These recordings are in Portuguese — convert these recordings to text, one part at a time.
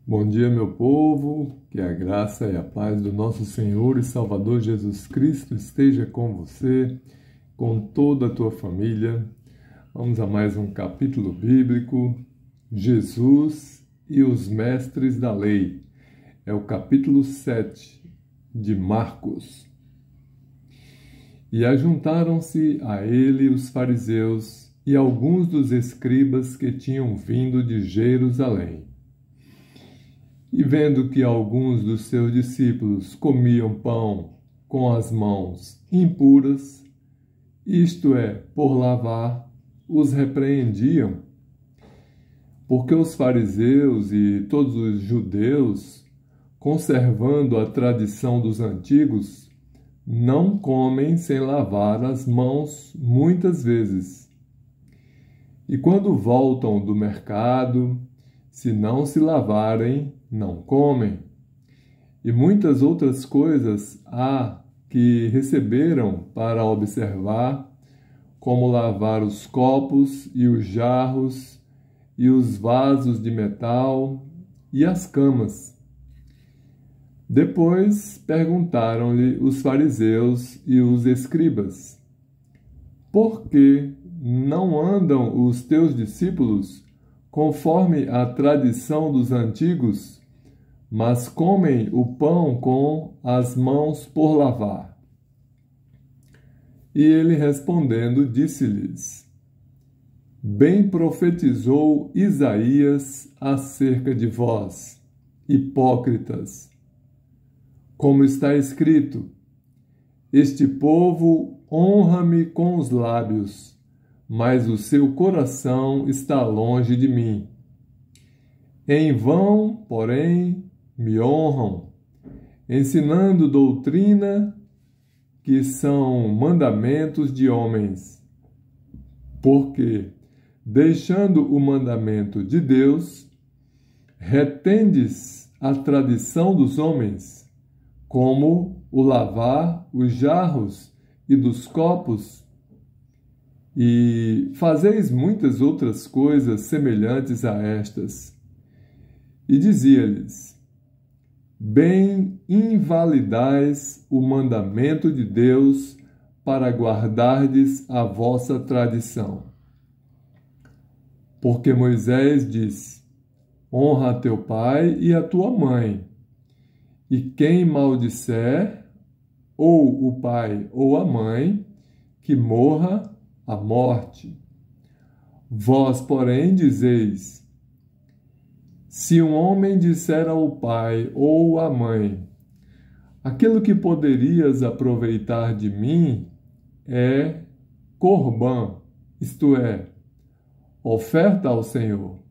Bom dia, meu povo, que a graça e a paz do nosso Senhor e Salvador Jesus Cristo esteja com você, com toda a tua família. Vamos a mais um capítulo bíblico, Jesus e os mestres da lei. É o capítulo 7 de Marcos. E ajuntaram-se a ele os fariseus e alguns dos escribas que tinham vindo de Jerusalém. E vendo que alguns dos seus discípulos comiam pão com as mãos impuras, isto é, por lavar, os repreendiam. Porque os fariseus e todos os judeus, conservando a tradição dos antigos, não comem sem lavar as mãos muitas vezes. E quando voltam do mercado, se não se lavarem, não comem. E muitas outras coisas há que receberam para observar, como lavar os copos e os jarros e os vasos de metal e as camas. Depois perguntaram-lhe os fariseus e os escribas: por que não andam os teus discípulos conforme a tradição dos antigos, mas comem o pão com as mãos por lavar? E ele respondendo disse-lhes: bem profetizou Isaías acerca de vós, hipócritas. Como está escrito: este povo honra-me com os lábios, mas o seu coração está longe de mim. Em vão, porém, me honram, ensinando doutrina que são mandamentos de homens. Porque, deixando o mandamento de Deus, retendes a tradição dos homens, como o lavar os jarros e dos copos, e fazeis muitas outras coisas semelhantes a estas. E dizia-lhes: bem invalidais o mandamento de Deus para guardardes a vossa tradição. Porque Moisés diz: honra a teu pai e a tua mãe, e quem maldisser, ou o pai ou a mãe, que morra a morte. Vós, porém, dizeis: se um homem disser ao pai ou à mãe, aquilo que poderias aproveitar de mim é corbã, isto é, oferta ao Senhor.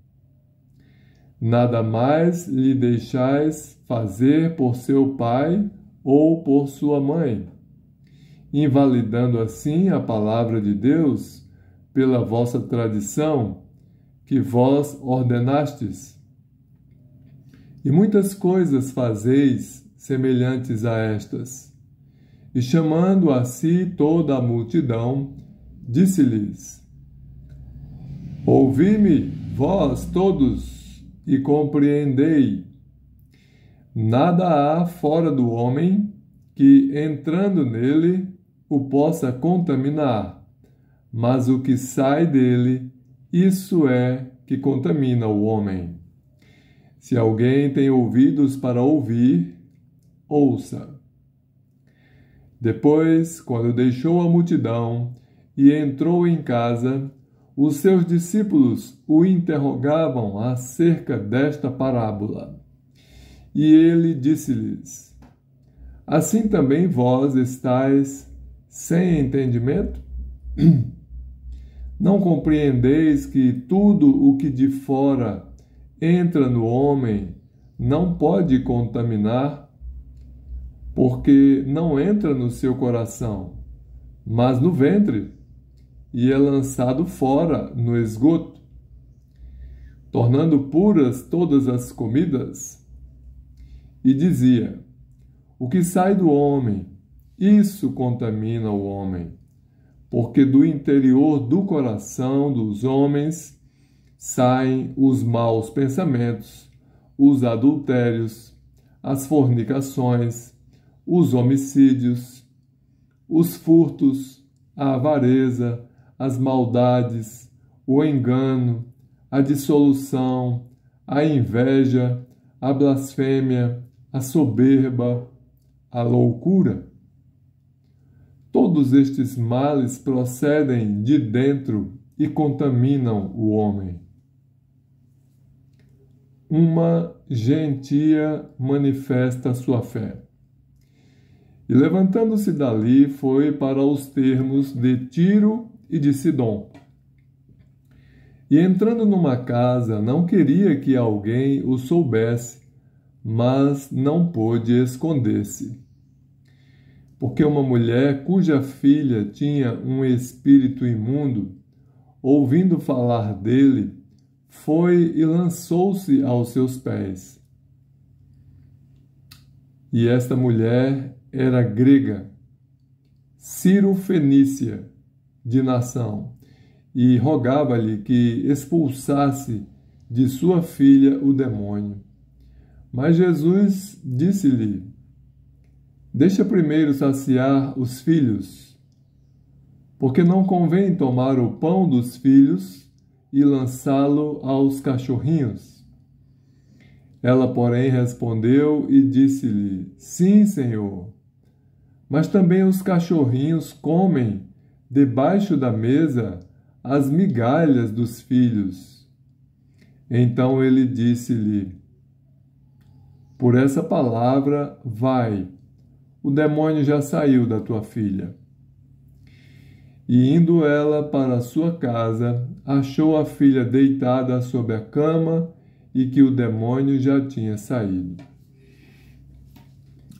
Nada mais lhe deixais fazer por seu pai ou por sua mãe, invalidando assim a palavra de Deus pela vossa tradição, que vós ordenastes. E muitas coisas fazeis semelhantes a estas. E chamando a si toda a multidão, disse-lhes: ouvi-me, vós todos, e compreendei. Nada há fora do homem que, entrando nele, o possa contaminar, mas o que sai dele, isso é que contamina o homem. Se alguém tem ouvidos para ouvir, ouça. Depois, quando deixou a multidão e entrou em casa, os seus discípulos o interrogavam acerca desta parábola. E ele disse-lhes: assim também vós estáis sem entendimento? Não compreendeis que tudo o que de fora entra no homem não pode contaminar, porque não entra no seu coração, mas no ventre, e é lançado fora no esgoto, tornando puras todas as comidas? E dizia: o que sai do homem, isso contamina o homem, porque do interior do coração dos homens saem os maus pensamentos, os adultérios, as fornicações, os homicídios, os furtos, a avareza, as maldades, o engano, a dissolução, a inveja, a blasfêmia, a soberba, a loucura. Todos estes males procedem de dentro e contaminam o homem. Uma gentia manifesta sua fé. E levantando-se dali, foi para os termos de Tiro e de Sidom. E entrando numa casa, não queria que alguém o soubesse, mas não pôde esconder-se. Porque uma mulher cuja filha tinha um espírito imundo, ouvindo falar dele, foi e lançou-se aos seus pés. E esta mulher era grega, Ciro-fenícia de nação, e rogava-lhe que expulsasse de sua filha o demônio. Mas Jesus disse-lhe: deixa primeiro saciar os filhos, porque não convém tomar o pão dos filhos e lançá-lo aos cachorrinhos. Ela, porém, respondeu e disse-lhe: sim, Senhor, mas também os cachorrinhos comem debaixo da mesa as migalhas dos filhos. Então ele disse-lhe: por essa palavra, vai, o demônio já saiu da tua filha. E indo ela para a sua casa, achou a filha deitada sobre a cama e que o demônio já tinha saído.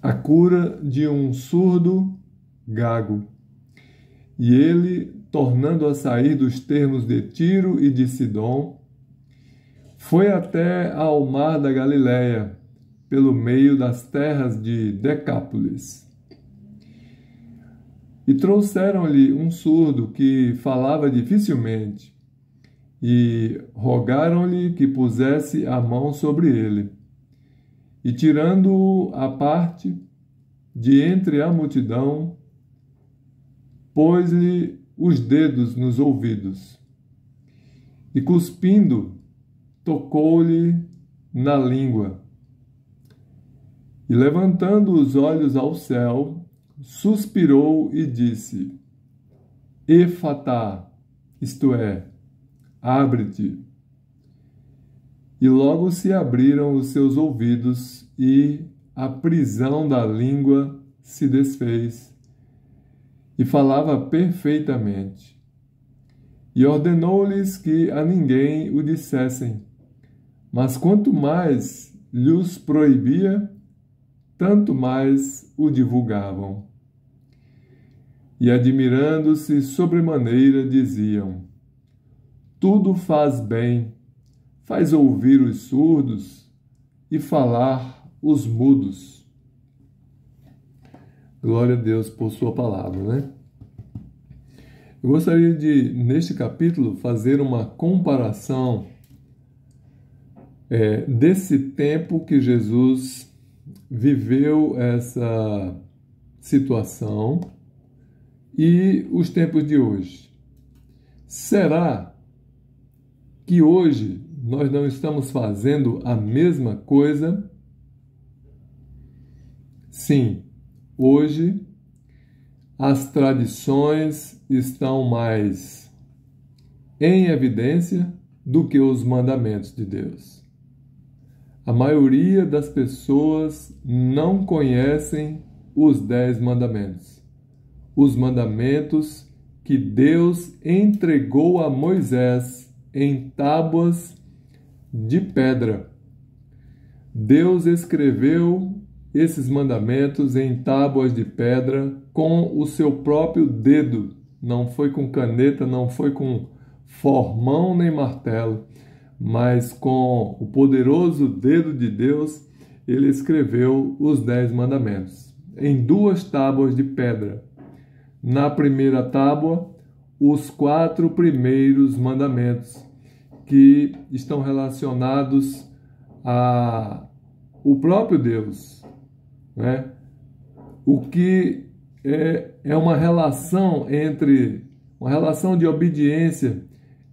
A cura de um surdo gago. E ele, tornando a sair dos termos de Tiro e de Sidom, foi até ao mar da Galileia, pelo meio das terras de Decápolis. E trouxeram-lhe um surdo que falava dificilmente, e rogaram-lhe que pusesse a mão sobre ele. E tirando-o à parte, de entre a multidão, pôs-lhe os dedos nos ouvidos, e cuspindo, tocou-lhe na língua. E levantando os olhos ao céu, suspirou e disse: Efatá, isto é, abre-te. E logo se abriram os seus ouvidos e a prisão da língua se desfez, e falava perfeitamente. E ordenou-lhes que a ninguém o dissessem, mas quanto mais lhes proibia, tanto mais o divulgavam. E admirando-se sobremaneira, diziam: tudo faz bem, faz ouvir os surdos e falar os mudos. Glória a Deus por sua palavra, né? Eu gostaria de, neste capítulo, fazer uma comparação desse tempo que Jesus viveu essa situação e os tempos de hoje. Será que hoje nós não estamos fazendo a mesma coisa? Sim, hoje as tradições estão mais em evidência do que os mandamentos de Deus. A maioria das pessoas não conhecem os 10 mandamentos. Os mandamentos que Deus entregou a Moisés em tábuas de pedra. Deus escreveu esses mandamentos em tábuas de pedra com o seu próprio dedo. Não foi com caneta, não foi com formão nem martelo, mas com o poderoso dedo de Deus, ele escreveu os 10 mandamentos em 2 tábuas de pedra. Na primeira tábua, os 4 primeiros mandamentos, que estão relacionados o próprio Deus, né? O que é uma relação de obediência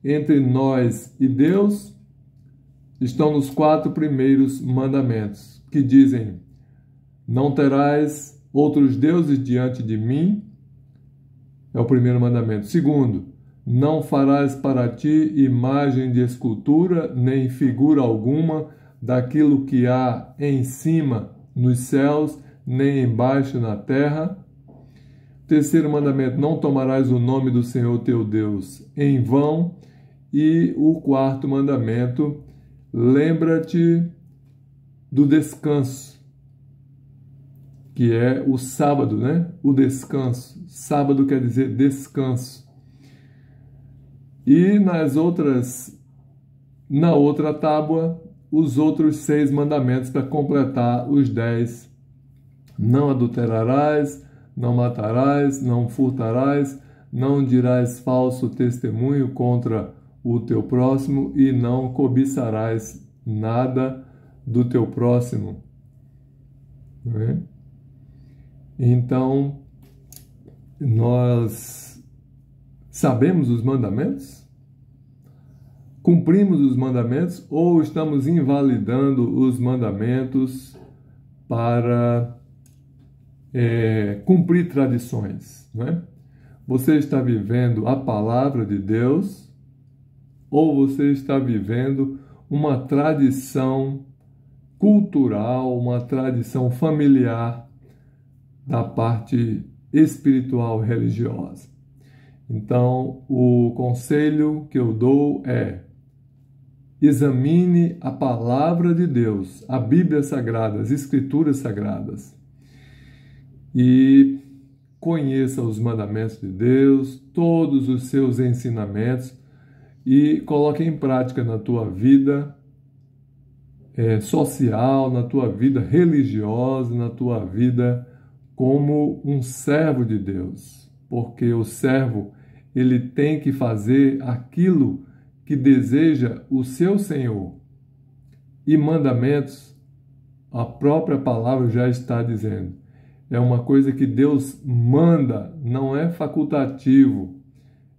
entre nós e Deus, estão nos 4 primeiros mandamentos, que dizem: não terás outros deuses diante de mim, é o primeiro mandamento. Segundo, não farás para ti imagem de escultura, nem figura alguma daquilo que há em cima nos céus, nem embaixo na terra. Terceiro mandamento, não tomarás o nome do Senhor teu Deus em vão. E o quarto mandamento, lembra-te do descanso, que é o sábado, né? O descanso. Sábado quer dizer descanso. E na outra tábua, os outros 6 mandamentos para completar os 10. Não adulterarás, não matarás, não furtarás, não dirás falso testemunho contra o teu próximo e não cobiçarás nada do teu próximo. Né? Então, nós sabemos os mandamentos? Cumprimos os mandamentos ou estamos invalidando os mandamentos para cumprir tradições? Né? Você está vivendo a palavra de Deus ou você está vivendo uma tradição cultural, uma tradição familiar da parte espiritual religiosa? Então, o conselho que eu dou é: examine a palavra de Deus, a Bíblia Sagrada, as Escrituras Sagradas, e conheça os mandamentos de Deus, todos os seus ensinamentos, e coloque em prática na tua vida social, na tua vida religiosa, na tua vida como um servo de Deus, porque o servo, ele tem que fazer aquilo que deseja o seu Senhor. E mandamentos, a própria palavra já está dizendo, é uma coisa que Deus manda, não é facultativo,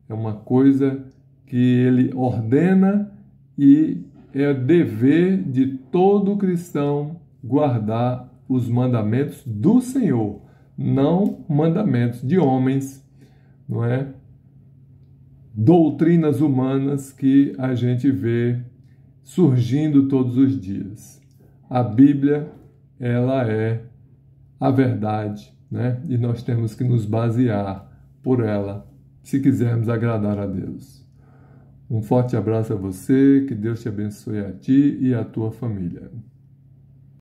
é uma coisa que Ele ordena e é dever de todo cristão guardar os mandamentos do Senhor, não mandamentos de homens, não é? Doutrinas humanas que a gente vê surgindo todos os dias. A Bíblia, ela é a verdade, né? E nós temos que nos basear por ela, se quisermos agradar a Deus. Um forte abraço a você, que Deus te abençoe a ti e a tua família.